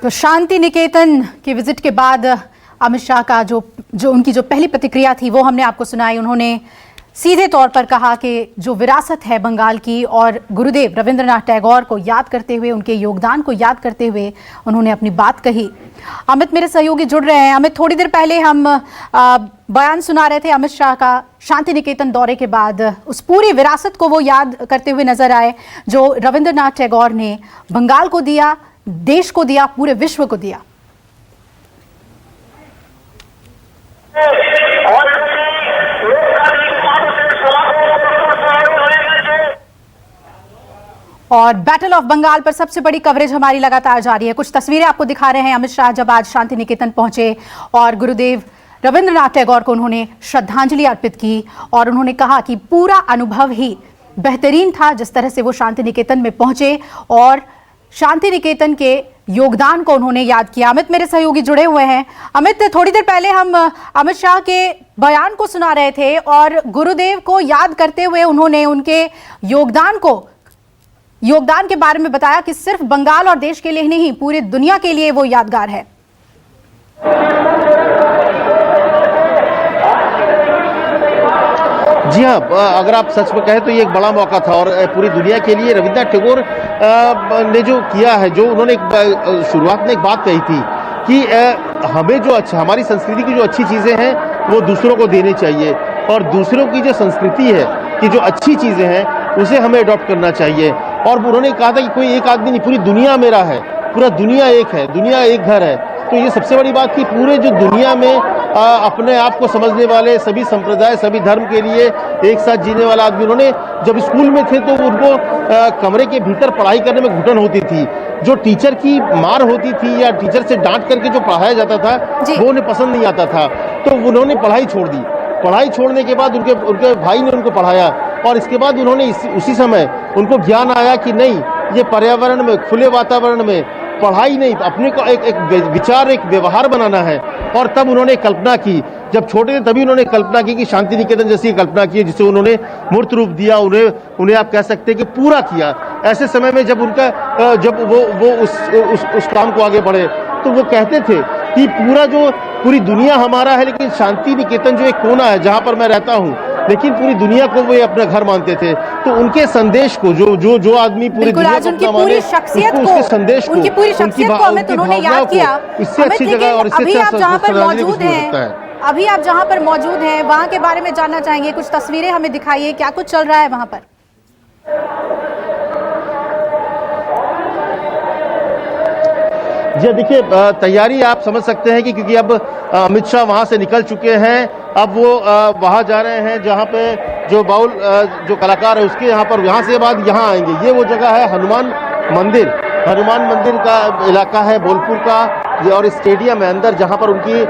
तो शांति निकेतन की विजिट के बाद अमित शाह का जो उनकी जो पहली प्रतिक्रिया थी वो हमने आपको सुनाई। उन्होंने सीधे तौर पर कहा कि जो विरासत है बंगाल की और गुरुदेव रविंद्रनाथ टैगोर को याद करते हुए, उनके योगदान को याद करते हुए उन्होंने अपनी बात कही। अमित मेरे सहयोगी जुड़ रहे हैं। अमित, थोड़ी देर पहले हम बयान सुना रहे थे अमित शाह का शांति निकेतन दौरे के बाद। उस पूरी विरासत को वो याद करते हुए नजर आए जो रविंद्रनाथ टैगोर ने बंगाल को दिया, देश को दिया, पूरे विश्व को दिया। और बैटल ऑफ बंगाल पर सबसे बड़ी कवरेज हमारी लगातार जारी है। कुछ तस्वीरें आपको दिखा रहे हैं अमित शाह जब आज शांति निकेतन पहुंचे और गुरुदेव रविंद्रनाथ टैगोर को उन्होंने श्रद्धांजलि अर्पित की और उन्होंने कहा कि पूरा अनुभव ही बेहतरीन था जिस तरह से वो शांति निकेतन में पहुंचे और शांति निकेतन के योगदान को उन्होंने याद किया। अमित मेरे सहयोगी जुड़े हुए हैं। अमित, थोड़ी देर पहले हम अमित शाह के बयान को सुना रहे थे और गुरुदेव को याद करते हुए उन्होंने उनके योगदान के बारे में बताया कि सिर्फ बंगाल और देश के लिए ही नहीं, पूरी दुनिया के लिए वो यादगार है। जी हाँ, अगर आप सच में कहें तो ये एक बड़ा मौका था और पूरी दुनिया के लिए रविंद्रनाथ टैगोर ने जो किया है, जो उन्होंने शुरुआत में एक बात कही थी कि हमें जो अच्छा, हमारी संस्कृति की जो अच्छी चीज़ें हैं वो दूसरों को देनी चाहिए और दूसरों की जो संस्कृति है कि जो अच्छी चीज़ें हैं उसे हमें अडॉप्ट करना चाहिए। और उन्होंने कहा था कि कोई एक आदमी नहीं, पूरी दुनिया मेरा है, पूरा दुनिया एक है, दुनिया एक घर है। तो ये सबसे बड़ी बात थी, पूरे जो दुनिया में अपने आप को समझने वाले सभी संप्रदाय, सभी धर्म के लिए एक साथ जीने वाला आदमी। उन्होंने जब स्कूल में थे तो उनको कमरे के भीतर पढ़ाई करने में घुटन होती थी, जो टीचर की मार होती थी या टीचर से डांट करके जो पढ़ाया जाता था वो उन्हें पसंद नहीं आता था। तो उन्होंने पढ़ाई छोड़ दी। पढ़ाई छोड़ने के बाद उनके भाई ने उनको पढ़ाया और इसके बाद उन्होंने उसी समय उनको ज्ञान आया कि नहीं, ये पर्यावरण में, खुले वातावरण में पढ़ाई नहीं, अपने को एक विचार, एक व्यवहार बनाना है। और तब उन्होंने कल्पना की, जब छोटे थे तभी उन्होंने कल्पना की कि शांति निकेतन जैसी कल्पना की जिसे उन्होंने मूर्त रूप दिया, उन्हें आप कह सकते हैं कि पूरा किया। ऐसे समय में जब वो उस काम को आगे बढ़े तो वो कहते थे कि पूरी दुनिया हमारा है, लेकिन शांति निकेतन जो एक कोना है जहां पर मैं रहता हूं, लेकिन पूरी दुनिया को वो अपना घर मानते थे। तो उनके संदेश को जो आदमी पूरी दुनिया को अपना माने, उसके संदेश को, उनकी पूरी शख्सियत को हमें उन्होंने याद किया। इससे अच्छी जगह और इससे अच्छा श्रद्धांजलि कुछ नहीं हो सकता है। अभी आप जहां पर मौजूद हैं वहां के बारे में जानना चाहेंगे, कुछ तस्वीरें हमें दिखाइए, क्या कुछ चल रहा है वहां पर? जी देखिए, तैयारी आप समझ सकते हैं कि क्योंकि अब अमित शाह वहां से निकल चुके हैं, अब वो वहां जा रहे हैं जहां पे जो बाउल जो कलाकार है उसके यहाँ से बाद यहाँ आएंगे। ये वो जगह है हनुमान मंदिर का इलाका है बोलपुर का, और स्टेडियम है अंदर जहां पर उनकी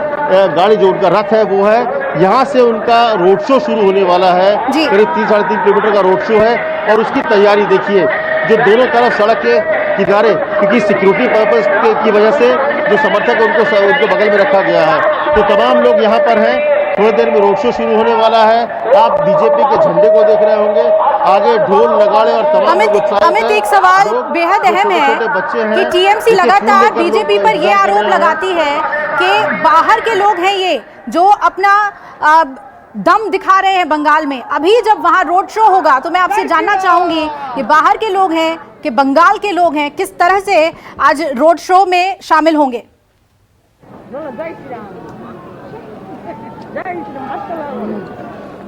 गाड़ी जो उनका रथ है वो है। यहाँ से उनका रोड शो शुरू होने वाला है, करीब 3-3.5 किलोमीटर का रोड शो है। और उसकी तैयारी देखिए, जो दोनों तरफ सड़क के किनारे, क्योंकि सिक्योरिटी पर्पस की वजह से जो समर्थक उनको बगल में रखा गया है, तो तमाम लोग यहाँ पर हैं। थोड़ी देर में रोड शो शुरू होने वाला है। आप बीजेपी के झंडे को देख रहे होंगे, आगे ढोल नगाड़े और तमाम अमित, एक सवाल बेहद अहम है कि टीएमसी लगातार बीजेपी पर यह आरोप लगाती है कि बाहर के लोग हैं ये जो अपना दम दिखा रहे हैं बंगाल में। अभी जब वहां रोड शो होगा तो मैं आपसे जानना चाहूंगी कि बाहर के लोग हैं कि बंगाल के लोग हैं, किस तरह से आज रोड शो में शामिल होंगे?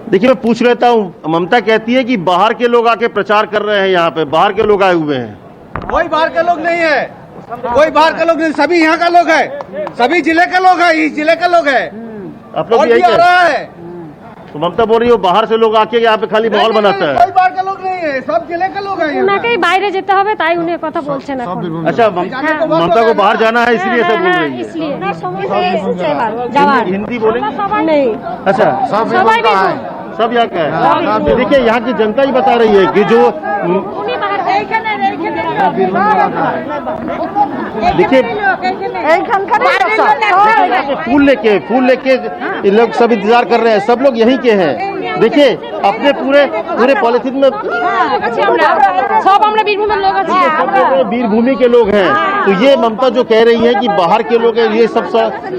देखिए, मैं पूछ लेता हूँ, ममता कहती है कि बाहर के लोग आके प्रचार कर रहे हैं, यहाँ पे बाहर के लोग आए हुए हैं। कोई बाहर के लोग नहीं है, कोई बाहर के लोग नहीं, सभी यहाँ का लोग है, सभी जिले के लोग है, इस जिले के लोग है। आप लोग यही कह रहा है तो ममता बोल रही हो बाहर से लोग आके यहाँ पे खाली माहौल बनाता है। कोई बाहर के लोग नहीं है, सब जिले के लोग हैं। उनके बाहर जेते হবে তাই উনি কথা বলছেন এখন। अच्छा, ममता को बाहर जाना है इसलिए सब बोल रही है। इसलिए ना समय से एसेছে যাওয়ার। हिंदी बोलेंगे नहीं। अच्छा, सब यहाँ का है। देखिए, यहाँ की जनता ही बता रही है कि जो देखिए फूल लेके ये लोग सब इंतजार कर रहे हैं, सब लोग यहीं के हैं। देखिए अपने पूरे पूरे पॉलिथिन में सब আমরা বীরভূমের লোক আছি वीरभूमि के लोग हैं। तो ये ममता जो कह रही है कि बाहर के लोग हैं, ये सब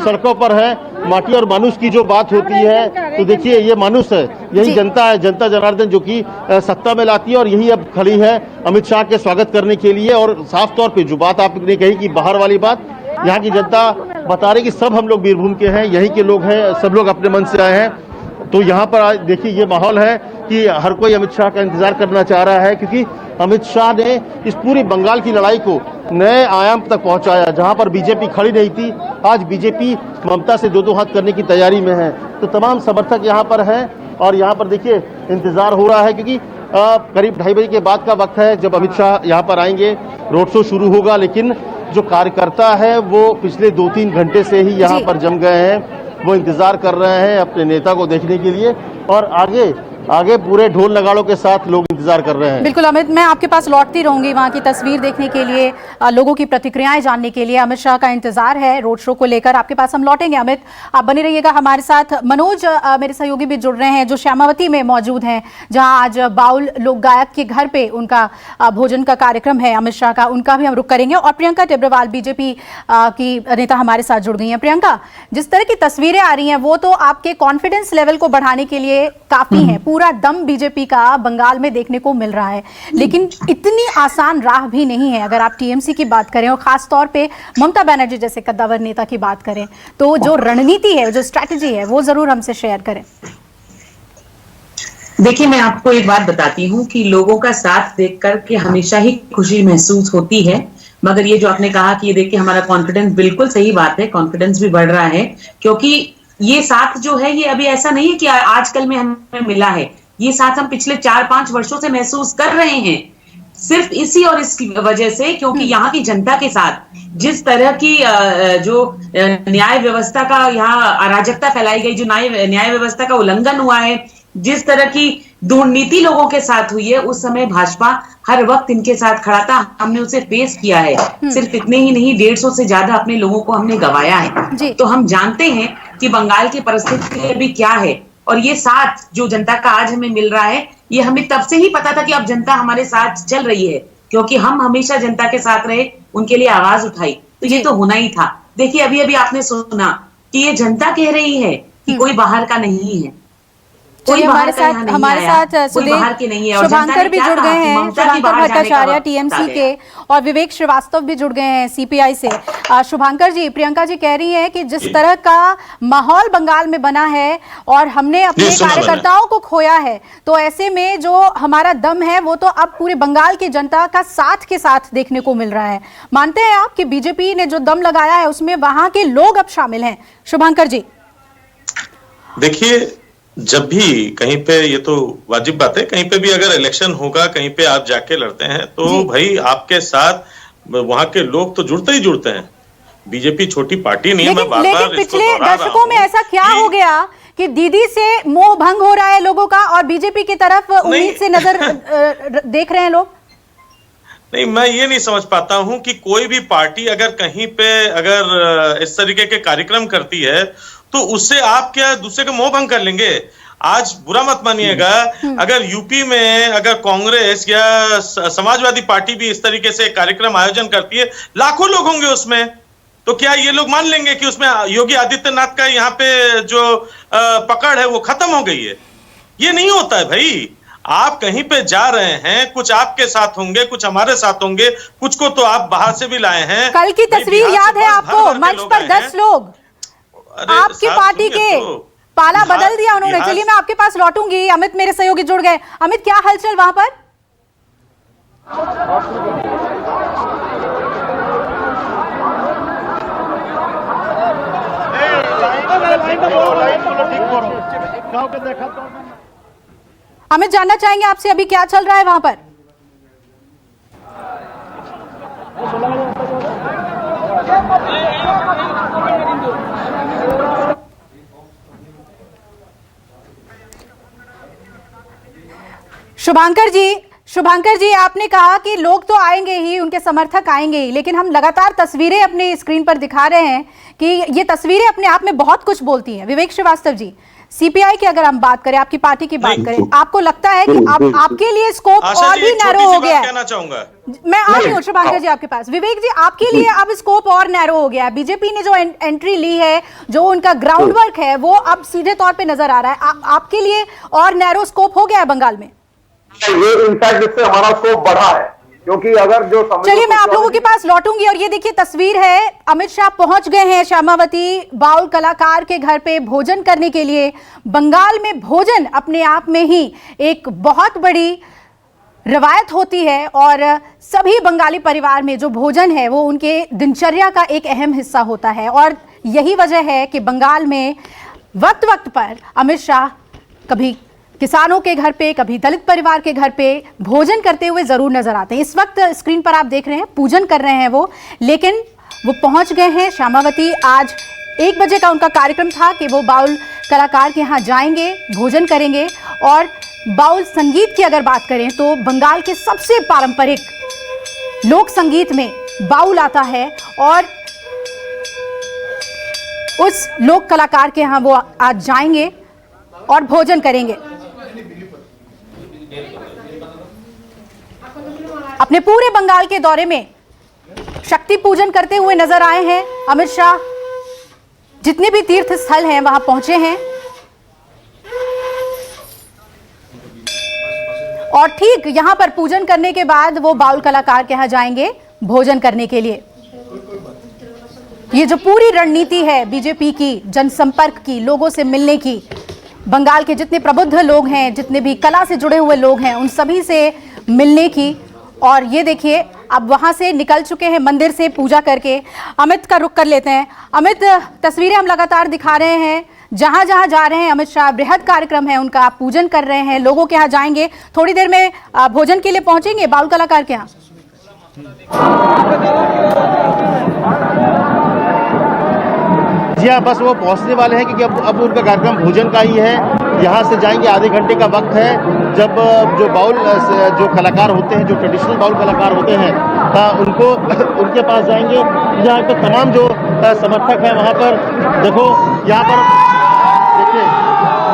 सड़कों पर है, माटी और मानुष की जो बात होती है, तो देखिए ये मानुष है, यही जनता है, जनता जनार्दन जो कि सत्ता में लाती है और यही अब खड़ी है अमित शाह के स्वागत करने के लिए। और साफ तौर पे जो बात आपने कही कि बाहर वाली बात, यहाँ की जनता बता रही कि सब हम लोग बीरभूम के हैं, यहीं के लोग हैं, सब लोग अपने मन से आए हैं। तो यहाँ पर आज देखिए ये माहौल है कि हर कोई अमित शाह का इंतजार करना चाह रहा है, क्योंकि अमित शाह ने इस पूरी बंगाल की लड़ाई को नए आयाम तक पहुंचाया। जहां पर बीजेपी खड़ी नहीं थी, आज बीजेपी ममता से दो हाथ करने की तैयारी में है। तो तमाम समर्थक यहाँ पर हैं और यहाँ पर देखिए इंतजार हो रहा है, क्योंकि करीब 2:30 बजे के बाद का वक्त है जब अमित शाह यहाँ पर आएंगे, रोड शो शुरू होगा। लेकिन जो कार्यकर्ता है वो पिछले 2-3 घंटे से ही यहाँ पर जम गए हैं, वो इंतजार कर रहे हैं अपने नेता को देखने के लिए और आगे पूरे ढोल नगाड़ों के साथ लोग इंतजार कर रहे हैं। बिल्कुल अमित, मैं आपके पास लौटती रहूंगी वहां की तस्वीर देखने के लिए, लोगों की प्रतिक्रियाएं जानने के लिए। अमित शाह का इंतजार है रोड शो को लेकर, आपके पास हम लौटेंगे। अमित आप बने रहिएगा हमारे साथ। मनोज मेरे सहयोगी भी जुड़ रहे हैं जो श्यामावती में मौजूद हैं, जहां आज बाउल लोक गायक के घर पे उनका भोजन का कार्यक्रम है अमित शाह का, उनका भी हम रुख करेंगे। और प्रियंका टिब्रेवाल बीजेपी की नेता हमारे साथ जुड़ गई हैं। प्रियंका, जिस तरह की तस्वीरें आ रही हैं वो तो आपके कॉन्फिडेंस लेवल को बढ़ाने के लिए काफी है, पूरा दम बीजेपी का बंगाल में देखने को मिल रहा है, लेकिन इतनी आसान राह भी नहीं है। अगर आप टीएमसी की बात करें और खास तौर पे ममता बनर्जी जैसे कद्दावर नेता की बात करें, तो जो रणनीति है, जो स्ट्रैटेजी है, वो जरूर हमसे शेयर करें। देखिए, मैं आपको एक बात बताती हूँ कि लोगों का साथ देख करके हमेशा ही खुशी महसूस होती है, मगर ये जो आपने कहा कि ये देखिए हमारा कॉन्फिडेंस, बिल्कुल सही बात है, कॉन्फिडेंस भी बढ़ रहा है, क्योंकि ये साथ जो है ये अभी ऐसा नहीं है कि आजकल में हमें मिला है, ये साथ हम पिछले 4-5 वर्षों से महसूस कर रहे हैं, सिर्फ इसी और इसकी वजह से, क्योंकि यहाँ की जनता के साथ जिस तरह की जो न्याय व्यवस्था का यहाँ अराजकता फैलाई गई, जो न्याय व्यवस्था का उल्लंघन हुआ है, जिस तरह की दुर्नीति लोगों के साथ हुई है, उस समय भाजपा हर वक्त इनके साथ खड़ा था, हमने उसे फेस किया है। सिर्फ इतने ही नहीं, 150 से ज्यादा अपने लोगों को हमने गंवाया है। तो हम जानते हैं कि बंगाल की परिस्थिति अभी क्या है, और ये साथ जो जनता का आज हमें मिल रहा है, ये हमें तब से ही पता था कि अब जनता हमारे साथ चल रही है, क्योंकि हम हमेशा जनता के साथ रहे, उनके लिए आवाज उठाई, तो ये तो होना ही था। देखिए अभी आपने सुना कि ये जनता कह रही है कि कोई बाहर का नहीं है, चलिए हमारे साथ शुभांकर भी जुड़ गए हैं, शुभांकर भट्टाचार्य टीएमसी के, और विवेक श्रीवास्तव भी जुड़ गए हैं सीपीआई से। शुभांकर जी, प्रियंका जी कह रही हैं कि जिस तरह का माहौल बंगाल में बना है और हमने अपने कार्यकर्ताओं को खोया है, तो ऐसे में जो हमारा दम है वो तो अब पूरे बंगाल की जनता का साथ के साथ देखने को मिल रहा है। मानते हैं आप कि बीजेपी ने जो दम लगाया है उसमें वहां के लोग अब शामिल हैं? शुभांकर जी देखिए, जब भी कहीं पे, ये तो वाजिब बात है, कहीं पे भी अगर इलेक्शन होगा, कहीं पे आप जाके लड़ते हैं, तो भाई आपके साथ वहां के लोग तो जुड़ते ही जुड़ते हैं। बीजेपी छोटी पार्टी नहीं है। लेकिन पिछले दशकों में ऐसा क्या हो गया कि दीदी से मोह भंग हो रहा है लोगों का और बीजेपी की तरफ उम्मीद से नजर देख रहे हैं लोग? नहीं, मैं ये नहीं समझ पाता हूं कि कोई भी पार्टी अगर कहीं पे अगर इस तरीके के कार्यक्रम करती है तो उससे आप क्या दूसरे को मोह भंग कर लेंगे? आज बुरा मत मानिएगा, अगर यूपी में अगर कांग्रेस या समाजवादी पार्टी भी इस तरीके से कार्यक्रम आयोजन करती है, लाखों लोग होंगे उसमें, तो क्या ये लोग मान लेंगे कि उसमें योगी आदित्यनाथ का यहाँ पे जो पकड़ है वो खत्म हो गई है? ये नहीं होता है भाई। आप कहीं पे जा रहे हैं, कुछ आपके साथ होंगे, कुछ हमारे साथ होंगे, कुछ को तो आप बाहर से भी लाए हैं। कल की तस्वीर याद है आपको, मंच पर 10 लोग आपकी पार्टी के, पाला बदल दिया उन्होंने। चलिए मैं आपके पास लौटूंगी। अमित मेरे सहयोगी जुड़ गए। अमित, क्या हलचल वहां पर? अमित, जानना चाहेंगे आपसे अभी क्या चल रहा है वहां पर? शुभंकर जी, आपने कहा कि लोग तो आएंगे ही, उनके समर्थक आएंगे ही, लेकिन हम लगातार तस्वीरें अपने स्क्रीन पर दिखा रहे हैं कि ये तस्वीरें अपने आप में बहुत कुछ बोलती हैं। विवेक श्रीवास्तव जी, सीपीआई की अगर हम बात करें, आपकी पार्टी की बात करें, आपको लगता है कि आपके लिए स्कोप और भी नैरो हो गया है? कहना चाहूंगा मैं आ रही हूँ शुभंकर जी आपके पास। विवेक जी, आपके लिए अब स्कोप और नैरो हो गया है। बीजेपी ने जो एंट्री ली है, जो उनका ग्राउंड वर्क है, वो अब सीधे तौर पे नजर आ रहा है। आपके लिए और नैरो स्कोप हो गया है बंगाल में? ये इनफैक्ट इससे हमारा स्कोप बढ़ा है, क्योंकि अगर जो चलिए मैं आप लोगों के पास लौटूंगी। और ये देखिए तस्वीर है, अमित शाह पहुंच गए हैं श्यामावती बाउल कलाकार के घर पे भोजन करने के लिए। बंगाल में भोजन अपने आप में ही एक बहुत बड़ी रवायत होती है और सभी बंगाली परिवार में जो भोजन है वो उनके दिनचर्या का एक अहम हिस्सा होता है। और यही वजह है कि बंगाल में वक्त वक्त पर अमित शाह कभी किसानों के घर पे, कभी दलित परिवार के घर पे भोजन करते हुए जरूर नजर आते हैं। इस वक्त स्क्रीन पर आप देख रहे हैं पूजन कर रहे हैं वो, लेकिन वो पहुंच गए हैं श्यामावती। आज 1 बजे का उनका कार्यक्रम था कि वो बाउल कलाकार के यहाँ जाएंगे, भोजन करेंगे। और बाउल संगीत की अगर बात करें तो बंगाल के सबसे पारंपरिक लोक संगीत में बाउल आता है और उस लोक कलाकार के यहाँ वो आज जाएंगे और भोजन करेंगे। अपने पूरे बंगाल के दौरे में शक्ति पूजन करते हुए नजर आए हैं अमित शाह। जितने भी तीर्थ स्थल हैं वहां पहुंचे हैं और ठीक यहां पर पूजन करने के बाद वो बाउल कलाकार के यहां जाएंगे भोजन करने के लिए। ये जो पूरी रणनीति है बीजेपी की, जनसंपर्क की, लोगों से मिलने की, बंगाल के जितने प्रबुद्ध लोग हैं, जितने भी कला से जुड़े हुए लोग हैं, उन सभी से मिलने की। और ये देखिए अब वहां से निकल चुके हैं मंदिर से पूजा करके। अमित का रुख कर लेते हैं। अमित, तस्वीरें हम लगातार दिखा रहे हैं, जहां जहां जा रहे हैं अमित शाह, बृहद कार्यक्रम है उनका, पूजन कर रहे हैं, लोगों के यहाँ जाएंगे, थोड़ी देर में भोजन के लिए पहुंचेंगे बाउल कलाकार के यहाँ। जी हाँ, बस वो पहुंचने वाले हैं, क्योंकि अब उनका कार्यक्रम भोजन का ही है। यहाँ से जाएंगे, आधे घंटे का वक्त है। जब जो बाउल जो कलाकार होते हैं, जो ट्रेडिशनल बाउल कलाकार होते हैं, उनको उनके पास जाएंगे। यहाँ पे तमाम जो समर्थक हैं वहाँ पर देखो, यहाँ पर देखिए,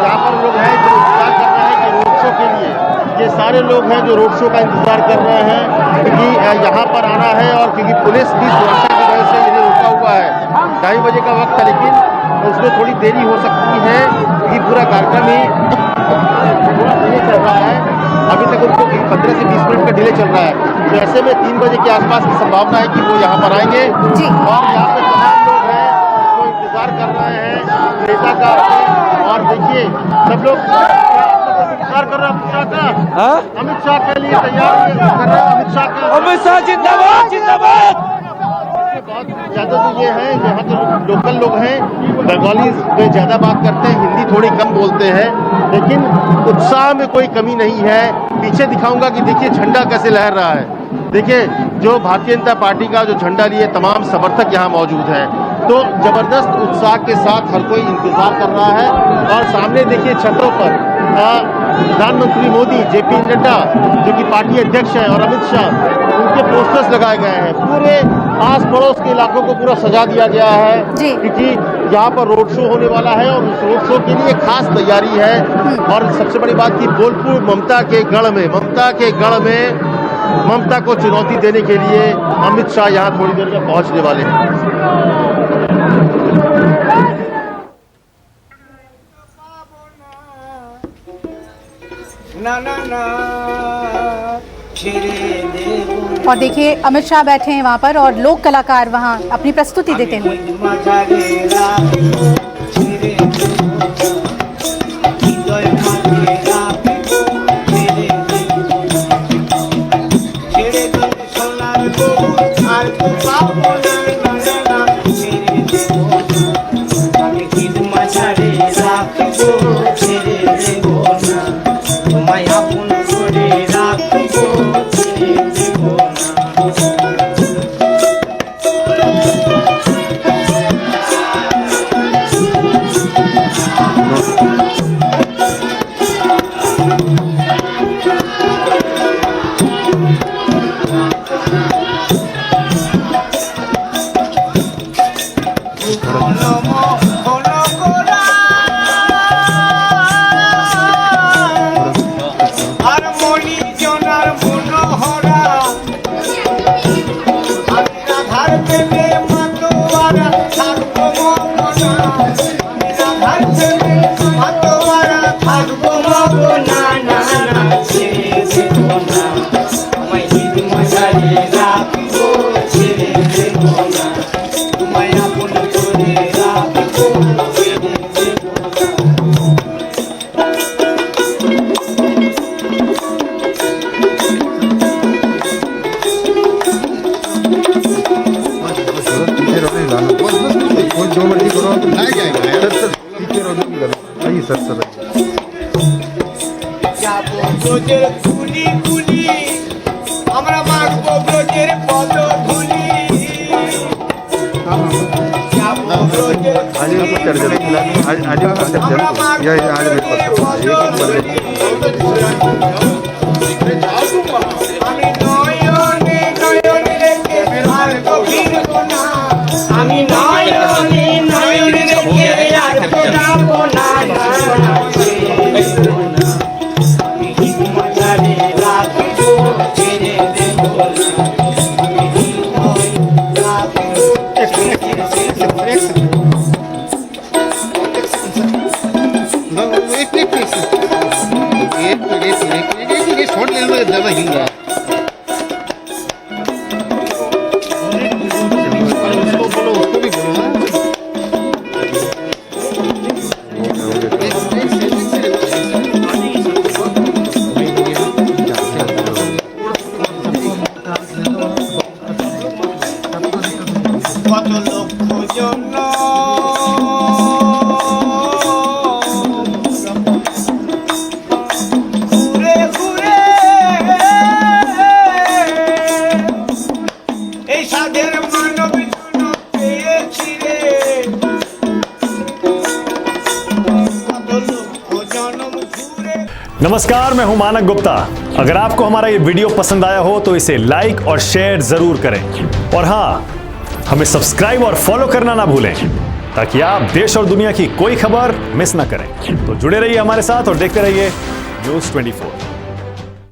यहाँ पर लोग हैं जो इंतजार कर रहे हैं कि रोड शो के लिए, ये सारे लोग हैं जो रोड शो का इंतजार कर रहे हैं, क्योंकि यहाँ पर आना है। और क्योंकि पुलिस भी सुरक्षा की वजह से इन्हें रोका हुआ है। 2:30 बजे का वक्त है, लेकिन उसमें थोड़ी देरी हो सकती है, क्योंकि पूरा कार्यक्रम ही थोड़ा डिले चल रहा है। अभी तक उनको 15 से 20 मिनट का डिले चल रहा है। तो ऐसे में 3 बजे के आसपास की संभावना है कि वो यहाँ पर आएंगे। और यहाँ पे तमाम लोग हैं जो इंतजार कर रहे हैं नेता का। और देखिए सब लोग इंतजार कर रहे हैं अमित शाह का। अमित शाह के लिए तैयार कर रहे हैं। अमित शाह जिंदाबाद, जिंदाबाद। बहुत ज्यादा तो ये है, यहाँ के लोकल लोग हैं, बंगाली में ज्यादा बात करते हैं, हिंदी थोड़ी कम बोलते हैं, लेकिन उत्साह में कोई कमी नहीं है। पीछे दिखाऊंगा कि देखिए झंडा कैसे लहर रहा है। देखिए जो भारतीय जनता पार्टी का जो झंडा लिए तमाम समर्थक यहाँ मौजूद हैं, तो जबरदस्त उत्साह के साथ हर कोई इंतजार कर रहा है। और सामने देखिए छतों पर प्रधानमंत्री मोदी, जेपी नड्डा जो कि पार्टी अध्यक्ष हैं, और अमित शाह, उनके पोस्टर्स लगाए गए हैं। पूरे आस पड़ोस के इलाकों को पूरा सजा दिया गया है, क्योंकि यहाँ पर रोड शो होने वाला है और उस रोड शो के लिए खास तैयारी है। और सबसे बड़ी बात की बोलपुर ममता के गढ़ में ममता को चुनौती देने के लिए अमित शाह यहाँ थोड़ी देर में पहुंचने वाले हैं। और देखिए अमित शाह बैठे हैं वहां पर और लोक कलाकार वहां अपनी प्रस्तुति देते हुए। नमस्कार, मैं हूं मानक गुप्ता। अगर आपको हमारा ये वीडियो पसंद आया हो तो इसे लाइक और शेयर जरूर करें और हाँ, हमें सब्सक्राइब और फॉलो करना ना भूलें ताकि आप देश और दुनिया की कोई खबर मिस ना करें। तो जुड़े रहिए हमारे साथ और देखते रहिए News 24।